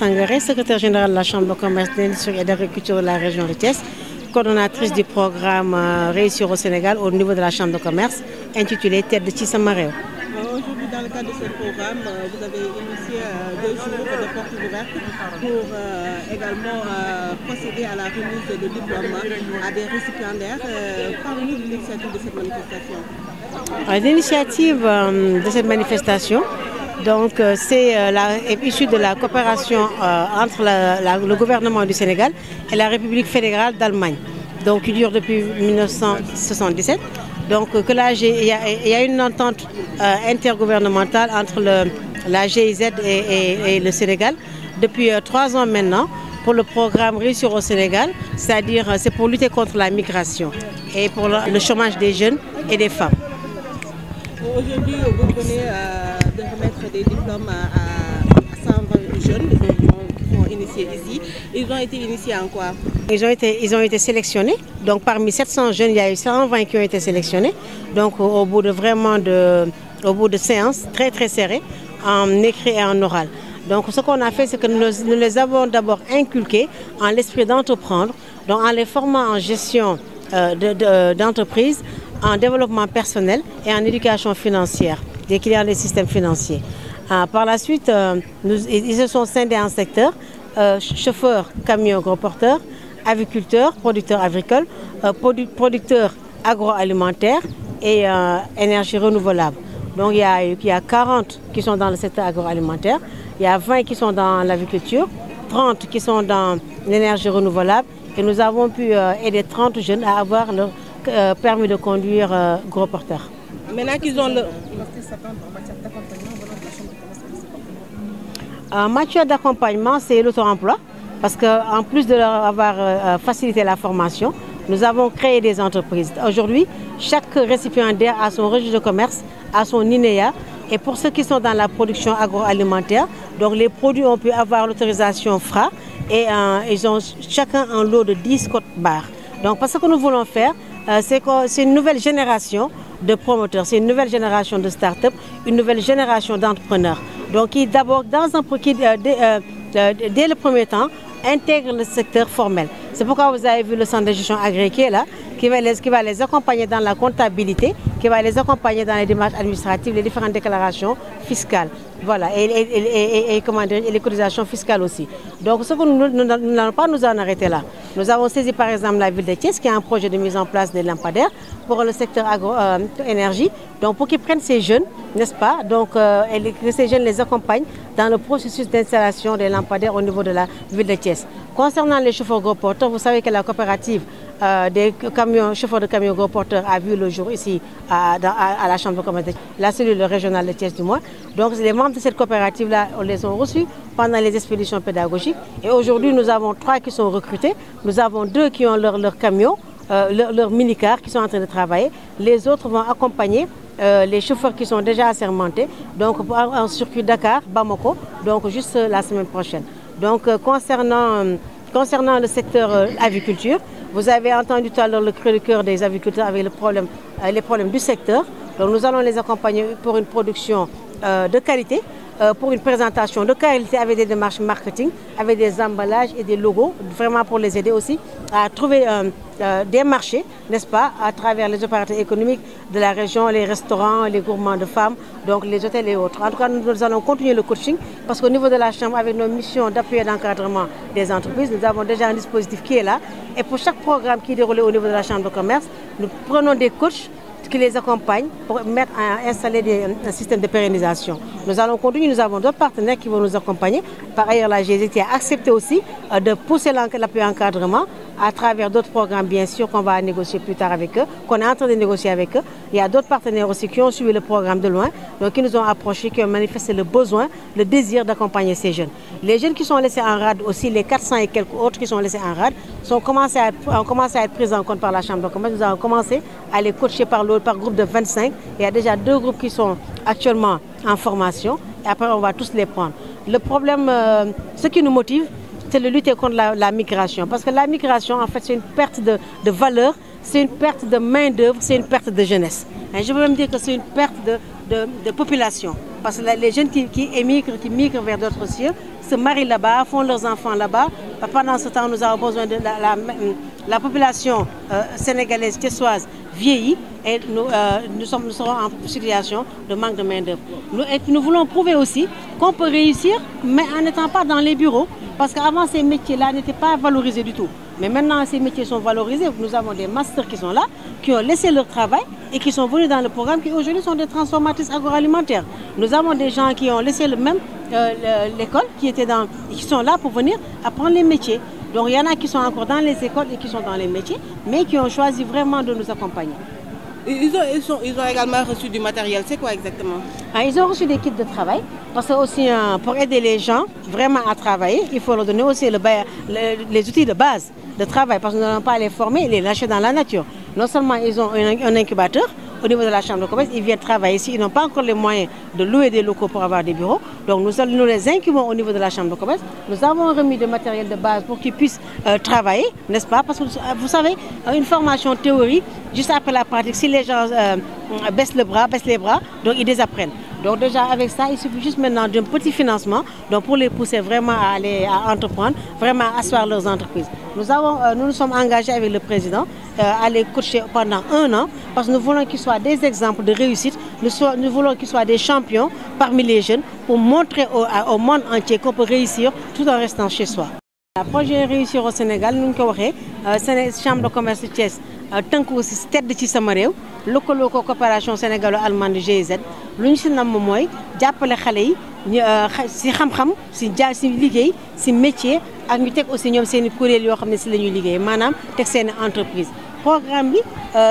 Sangaré, secrétaire général de la Chambre de commerce, d'industrie et d'agriculture de la région de Thiès, coordonnatrice du programme Réussir au Sénégal au niveau de la Chambre de commerce, intitulé Tête de Tissamareo. Aujourd'hui, dans le cadre de ce programme, vous avez initié 2 jours de portes ouvertes pour également procéder à la remise de diplômes à des récipiendaires. Parlez-nous de l'initiative de cette manifestation. L'initiative de cette manifestation, donc, c'est issue de la coopération entre le gouvernement du Sénégal et la République fédérale d'Allemagne, donc qui dure depuis 1977. Donc, il y a une entente intergouvernementale entre la GIZ et le Sénégal depuis 3 ans maintenant pour le programme Réussir au Sénégal, c'est-à-dire c'est pour lutter contre la migration et pour le chômage des jeunes et des femmes. Aujourd'hui, vous venez de remettre des diplômes à 120 jeunes qui sont initiés ici. Ils ont été initiés en quoi? Ils ont été sélectionnés. Donc parmi 700 jeunes, il y a eu 120 qui ont été sélectionnés. Donc au bout de séances très très serrées, en écrit et en oral. Donc ce qu'on a fait, c'est que nous les avons d'abord inculqués en l'esprit d'entreprendre, donc en les formant en gestion d'entreprise, en développement personnel et en éducation financière des clients des systèmes financiers. Par la suite, ils se sont scindés en secteurs, chauffeurs, camions, gros porteurs, aviculteurs, producteurs agricoles, producteurs agroalimentaires et énergie renouvelable. Donc il y a 40 qui sont dans le secteur agroalimentaire, il y a 20 qui sont dans l'agriculture, 30 qui sont dans l'énergie renouvelable et nous avons pu aider 30 jeunes à avoir leur permis de conduire gros porteur. Maintenant qu'ils ont le... En matière d'accompagnement, c'est l'auto-emploi, parce qu'en plus de leur avoir facilité la formation, nous avons créé des entreprises. Aujourd'hui, chaque récipiendaire a son registre de commerce, a son INEA, et pour ceux qui sont dans la production agroalimentaire, donc les produits ont pu avoir l'autorisation FRA, et ils ont chacun un lot de 10 codes barres. Donc, parce que nous voulons faire, c'est une nouvelle génération de promoteurs, c'est une nouvelle génération de start-up, une nouvelle génération d'entrepreneurs. Donc, qui d'abord, dès le premier temps, intègre le secteur formel. C'est pourquoi vous avez vu le centre de gestion agréé qui est là, qui va les accompagner dans la comptabilité, qui va les accompagner dans les démarches administratives, les différentes déclarations fiscales. Voilà, et les cotisations fiscales aussi. Donc, ce que nous n'allons pas nous en arrêter là. Nous avons saisi par exemple la ville de Thiès qui a un projet de mise en place des lampadaires pour le secteur agro-énergie. Donc, pour qu'ils prennent ces jeunes, n'est-ce pas? Donc, et que ces jeunes les accompagnent dans le processus d'installation des lampadaires au niveau de la ville de Thiès. Concernant les chauffeurs gros porteurs, vous savez que la coopérative des chauffeurs de camions gros porteurs a vu le jour ici à la Chambre de commerce, la cellule régionale de Thiès du moins. Donc les membres de cette coopérative-là, on les a reçus pendant les expéditions pédagogiques. Et aujourd'hui, nous avons 3 qui sont recrutés. Nous avons 2 qui ont leur camion, leur mini-car qui sont en train de travailler. Les autres vont accompagner les chauffeurs qui sont déjà assermentés, donc en circuit Dakar-Bamako, donc juste la semaine prochaine. Donc concernant le secteur aviculture, vous avez entendu tout à l'heure le cri de cœur des aviculteurs avec les problèmes du secteur. Donc nous allons les accompagner pour une production de qualité, pour une présentation de qualité avec des démarches marketing, avec des emballages et des logos, vraiment pour les aider aussi à trouver des marchés, n'est-ce pas, à travers les opérateurs économiques de la région, les restaurants, les gourmands de femmes, donc les hôtels et autres. En tout cas, nous allons continuer le coaching parce qu'au niveau de la Chambre, avec nos missions d'appui et d'encadrement des entreprises, nous avons déjà un dispositif qui est là. Et pour chaque programme qui est déroulé au niveau de la Chambre de commerce, nous prenons des coachs qui les accompagnent pour installer un système de pérennisation. Nous allons continuer, nous avons d'autres partenaires qui vont nous accompagner. Par ailleurs, la GIZ qui a accepté aussi de pousser l'appui encadrement à travers d'autres programmes, bien sûr, qu'on va négocier plus tard avec eux, qu'on est en train de négocier avec eux. Il y a d'autres partenaires aussi qui ont suivi le programme de loin, donc qui nous ont approchés, qui ont manifesté le besoin, le désir d'accompagner ces jeunes. Les jeunes qui sont laissés en rade aussi, les 400 et quelques autres qui sont laissés en rade, ont commencé à être pris en compte par la Chambre de commerce. Nous avons commencé à les coacher par groupe de 25. Il y a déjà 2 groupes qui sont actuellement en formation et après on va tous les prendre. Le problème, ce qui nous motive, c'est de lutter contre la migration. Parce que la migration, en fait, c'est une perte de valeur, c'est une perte de main-d'œuvre, c'est une perte de jeunesse. Et je peux même dire que c'est une perte de population. Parce que les jeunes qui émigrent, qui migrent vers d'autres cieux, se marient là-bas, font leurs enfants là-bas. Pendant ce temps, nous avons besoin de la population sénégalaise, thiessoise, vieillit et nous serons en situation de manque de main-d'œuvre. Nous voulons prouver aussi qu'on peut réussir, mais en n'étant pas dans les bureaux, parce qu'avant ces métiers-là n'étaient pas valorisés du tout. Mais maintenant, ces métiers sont valorisés. Nous avons des masters qui sont là, qui ont laissé leur travail et qui sont venus dans le programme, qui aujourd'hui sont des transformatrices agroalimentaires. Nous avons des gens qui ont laissé l'école, qui sont là pour venir apprendre les métiers. Donc il y en a qui sont encore dans les écoles et qui sont dans les métiers, mais qui ont choisi vraiment de nous accompagner. Ils ont également reçu du matériel. C'est quoi exactement? Ils ont reçu des kits de travail parce que aussi pour aider les gens vraiment à travailler, il faut leur donner aussi les outils de base de travail parce que nous n'allons pas les former et les lâcher dans la nature. Non seulement ils ont un incubateur au niveau de la chambre de commerce, ils viennent travailler ici, ils n'ont pas encore les moyens de louer des locaux pour avoir des bureaux. Donc nous les incubons au niveau de la chambre de commerce. Nous avons remis du matériel de base pour qu'ils puissent travailler, n'est-ce pas? Parce que vous savez, une formation théorique, juste après la pratique, si les gens baissent les bras, donc ils désapprennent. Donc déjà avec ça, il suffit juste maintenant d'un petit financement donc pour les pousser vraiment à aller à entreprendre, vraiment à asseoir leurs entreprises. Nous nous sommes engagés avec le président à les coacher pendant 1 an parce que nous voulons qu'ils soient des exemples de réussite, nous voulons qu'ils soient des champions parmi les jeunes pour montrer au monde entier qu'on peut réussir tout en restant chez soi. Le projet Réussir au Sénégal, nous avons dit la Chambre de commerce de Thiès tënku aussi tedd ci sama réew lëkkaloo ko coopération sénégalo-allemande GIZ lu ñu si nam mooy jàppale xale yi si xam-xam si liggéey si métier ak ñu teg aussi ñoom seen i kuréel yoo xam ne si la ñuy liggéey maanaam teg seen i entreprise. Programme bi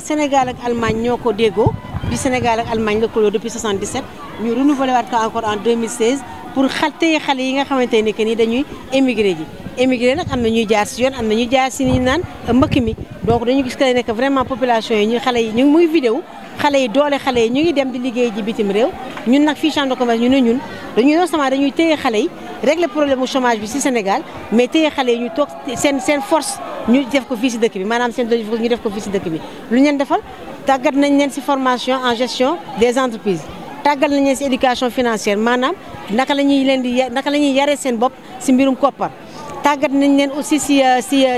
Sénégal ak Allemagne ñoo ko déggoo bi Sénégal ak Allemagne lëkkaloo depuis 77 ñu renouvelé waat ko encore en 2016 pour téye xale yi nga xamante ne que ni dañuy émigré ji. Émigré nag am na ñuy jaar si yoon am na ñuy jaar si ni naan mbëkk mi donc dañu gis que ne que vraiment population yi ñu xale yi ñu ngi muy vidéo xale yi doole xale yi ñu ngi dem di liggéey ji bitim réew ñun nag fii chambre de commerce ñu ne ñun non seulement dañuy téye xale yi régler problème mu chômage bi si Sénégal mais téye xale yi ñu toog seen force ñu def ko fii si dëkk bi maanaam seen doole ñu def ko fii si dëkk bi lu ñu leen defal tàggat nañ leen si formation en gestion des entreprises tàggat nañ leen si éducation financière maanaam naka la ñuy yaree seen bopp si mbirum koppar tàggat nañ leen aussi si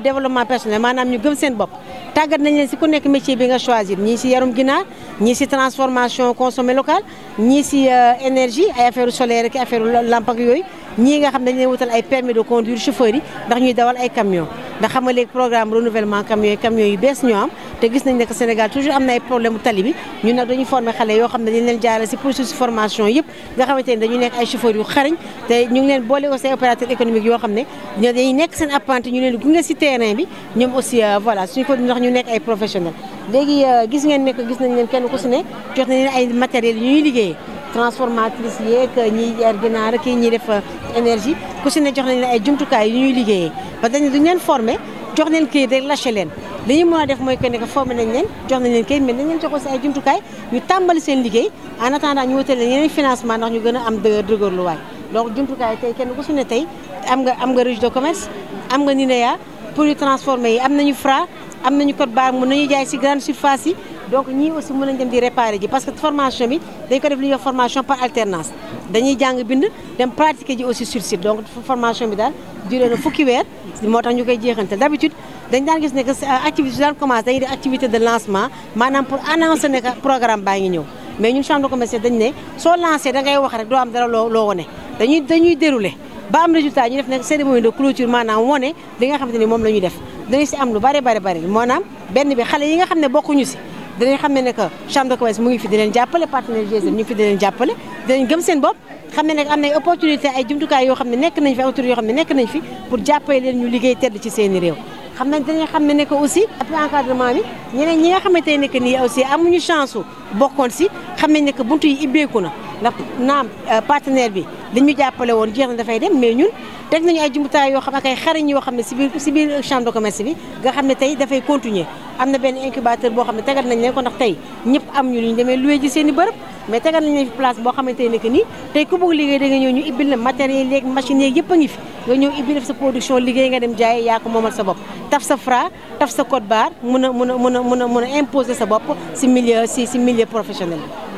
développement personnel maanaam ñu gëm seen bopp tàggat nañ leen si ku nekk métier bi nga choisir ñii si yarum ginaar ñii si transformation consommé local ñii si énergie ay affaire solaire ak affaire lamp ak yooyu ñii nga xam dañ leen wutal ay permis de conduire chauffeurs yi ndax ñuy dawal ay camion ndax xam nga léegi programme renouvellement camion yu bees ñoo am te gis nañ ne que Sénégal toujours am na ay problème tali bi ñun nag dañuy former xale yoo xam ne dañ leen jaarale si processus formation yëpp nga xamante ne dañuy nekk ay chauffeurs yu xarañ te ñu ngi leen boole aussi ay opérateurs économiques yoo xam ne ñoo dañuy nekk seen apprenti ñu leen gunge si terrain bi ñoom aussi voilà suñu ko ndax ñu nekk ay professionnels léegi gis ngeen ne que gis nañ leen kenn ku si ne jox nañ leen ay matériels yu ñuy liggéeyee transformatrice yeeg ñiy yar ginaar kii ñiy def énergie ku si ne jox nañ leen ay jumtukaay yu ñuy liggéeyee parce que dañu duñ leen formé jox leen kayit rek lâché leen li ñu mën a def mooy que ne que formé nañ leen jox nañ leen kayit mais dañ leen jox aussi ay jumtukaay ñu tàmbali seen liggéey en attendant ñu wutal leen yeneen financement ndax ñu gën a am dëgërluwaay donc jumtukaay tey kenn ku si ne tey am nga registre de commerce am nga NINEA pour ñu transformer yi am nañu Fra am nañu code barre mën nañu jaay si grande surface yi donc ñii aussi mën nañ dem di réparer ji parce que formation bi dañ ko def li ñuy wax formation par alternance dañuy jàng bind dem pratiquer ji aussi sur site donc formation bi daal duré na fukki weer moo tax ñu koy jeexante d'habitude dañ daan gis ne que activité su daan commencé dañuy def activité de lancement maanaam pour annoncer ne que programme baa ngi ñëw mais ñun chambre de commerce dañ ne soo lancé da ngay wax rek doo am dara loo wone dañuy dérouler ba am résultat ñu def nag cérémonie de clôture maanaam wone li nga xamante ni moom la ñuy def dañu si am lu bari maanaam benn bi xale yi nga xam ne bokkuñu si dinañ xam ne que chambre de commerce mu ngi fi di leen jàppale partenaire GIZ ñu ngi fi di leen jàppale dinañ gëm seen bopp xam ne am na ay opportunité ay jumtukaay yoo xam ne nekk nañ fi autorité yoo xam ne nekk nañ fi pour jàppale leen ñu liggéey tedd ci seeni réew dinañ xam ne que aussi après encadrement bi ñeneen ñi nga xamante ne que nii aussi amuñu chance su bokkoon si xam nañ ne que buntu yi ibbeeku na ndax naam partenaire bi li ñu jàppale woon jeex na dafay dem mais ñun teg nañu ay jumtukaay yoo xam ak ay xarañ yoo xam ne si biir chambre de commerce bi nga xam ne tey dafay continuer am na benn incubateur boo xam ne tegal nañ leen ko ndax tey ñëpp am ñu lu ñu demee loué ji seen i bërëb mais tegal nañ leen fi place boo xamante ne que nii tey ku bëgg liggéey da nga ñëw ñu ibbil na matériel yeeg machine yeeg yëpp a ngi fi nga ñëw ibbi def sa production liggéey nga dem jaay yaa ko moomal sa bopp taf sa Fra taf sa code barre mun a imposer sa bopp si milieu professionnel bi.